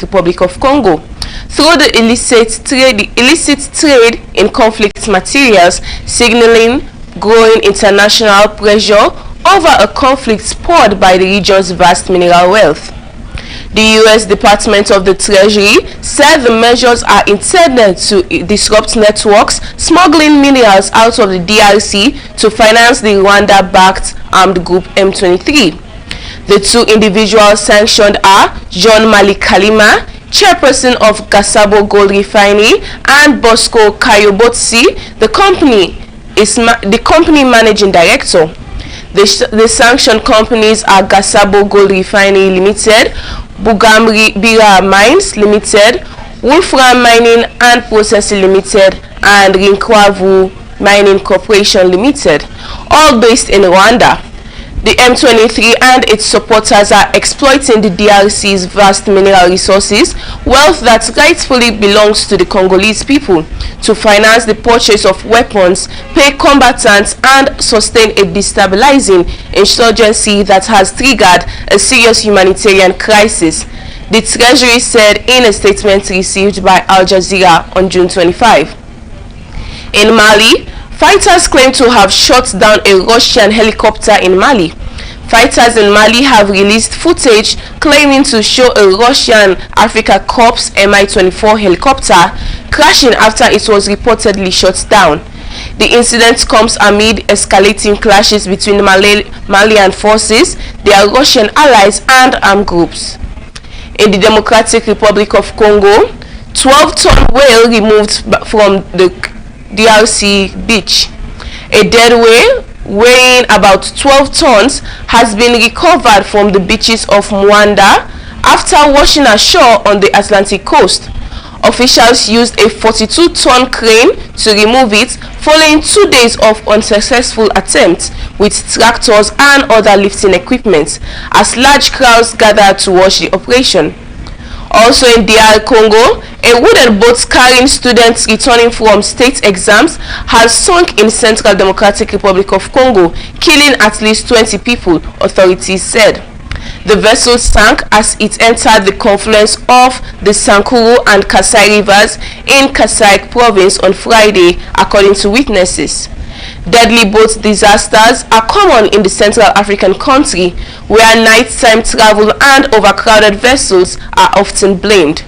Republic of Congo through the illicit trade in conflict materials, signaling growing international pressure over a conflict spurred by the region's vast mineral wealth. The U.S. Department of the Treasury said the measures are intended to disrupt networks smuggling minerals out of the DRC to finance the Rwanda-backed armed group M23. The two individuals sanctioned are John Mali Kalima, chairperson of Gasabo Gold Refinery, and Bosco Kayobotsi, the company managing director. The sanctioned companies are Gasabo Gold Refinery Limited, Bira Mines Limited, Wolfram Mining and Processing Limited, and Rinkwavu Mining Corporation Limited, all based in Rwanda. The M23 and its supporters are exploiting the DRC's vast mineral resources, wealth that rightfully belongs to the Congolese people, to finance the purchase of weapons, pay combatants, and sustain a destabilizing insurgency that has triggered a serious humanitarian crisis, the Treasury said in a statement received by Al Jazeera on June 25. In Mali, fighters claim to have shot down a Russian helicopter in Mali. Fighters in Mali have released footage claiming to show a Russian Africa Corps Mi-24 helicopter crashing after it was reportedly shot down. The incident comes amid escalating clashes between Malian forces, their Russian allies, and armed groups. In the Democratic Republic of Congo, 12-ton whale removed from the DRC beach. A dead whale weighing about 12 tons has been recovered from the beaches of Mwanda after washing ashore on the Atlantic coast. Officials used a 42-ton crane to remove it following 2 days of unsuccessful attempts with tractors and other lifting equipment as large crowds gathered to watch the operation. Also in DR Congo, a wooden boat carrying students returning from state exams has sunk in Central Democratic Republic of Congo, killing at least 20 people, authorities said. The vessel sank as it entered the confluence of the Sankuru and Kasai rivers in Kasai province on Friday, according to witnesses. Deadly boat disasters are common in the Central African country, where nighttime travel and overcrowded vessels are often blamed.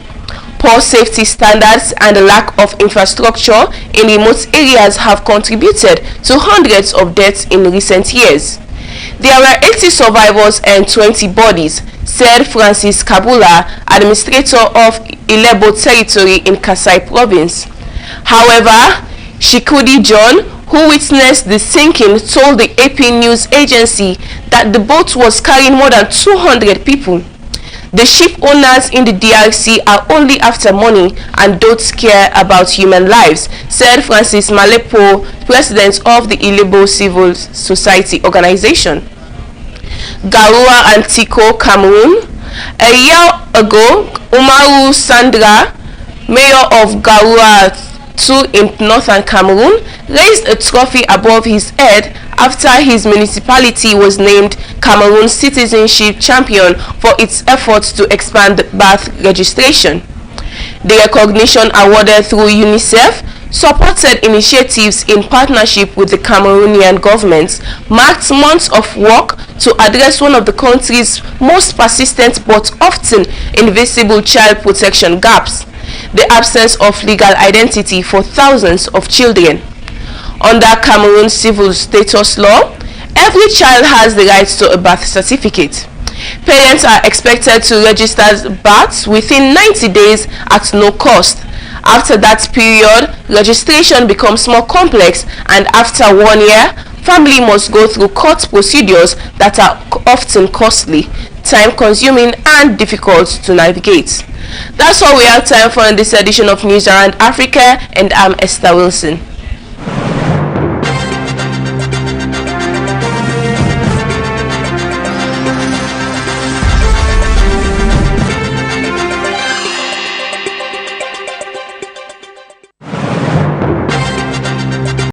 Poor safety standards and the lack of infrastructure in remote areas have contributed to hundreds of deaths in recent years. There were 80 survivors and 20 bodies, said Francis Kabula, administrator of Ilebo territory in Kasai province. However, Shikudi John, who witnessed the sinking, told the AP news agency that the boat was carrying more than 200 people. The ship owners in the DRC are only after money and don't care about human lives, said Francis Malepo, president of the Ilebo Civil Society Organization. Garua and Tiko, Cameroon. A year ago, Umaru Sandra, mayor of Garua in northern Cameroon, raised a trophy above his head after his municipality was named Cameroon Citizenship Champion for its efforts to expand birth registration. The recognition, awarded through UNICEF, supported initiatives in partnership with the Cameroonian government, marked months of work to address one of the country's most persistent but often invisible child protection gaps: the absence of legal identity for thousands of children. Under Cameroon's civil status law, every child has the right to a birth certificate. Parents are expected to register births within 90 days at no cost. After that period, registration becomes more complex, and after 1 year, family must go through court procedures that are often costly, time-consuming, and difficult to navigate. That's all we have time for in this edition of News Around Africa, and I'm Esther Wilson.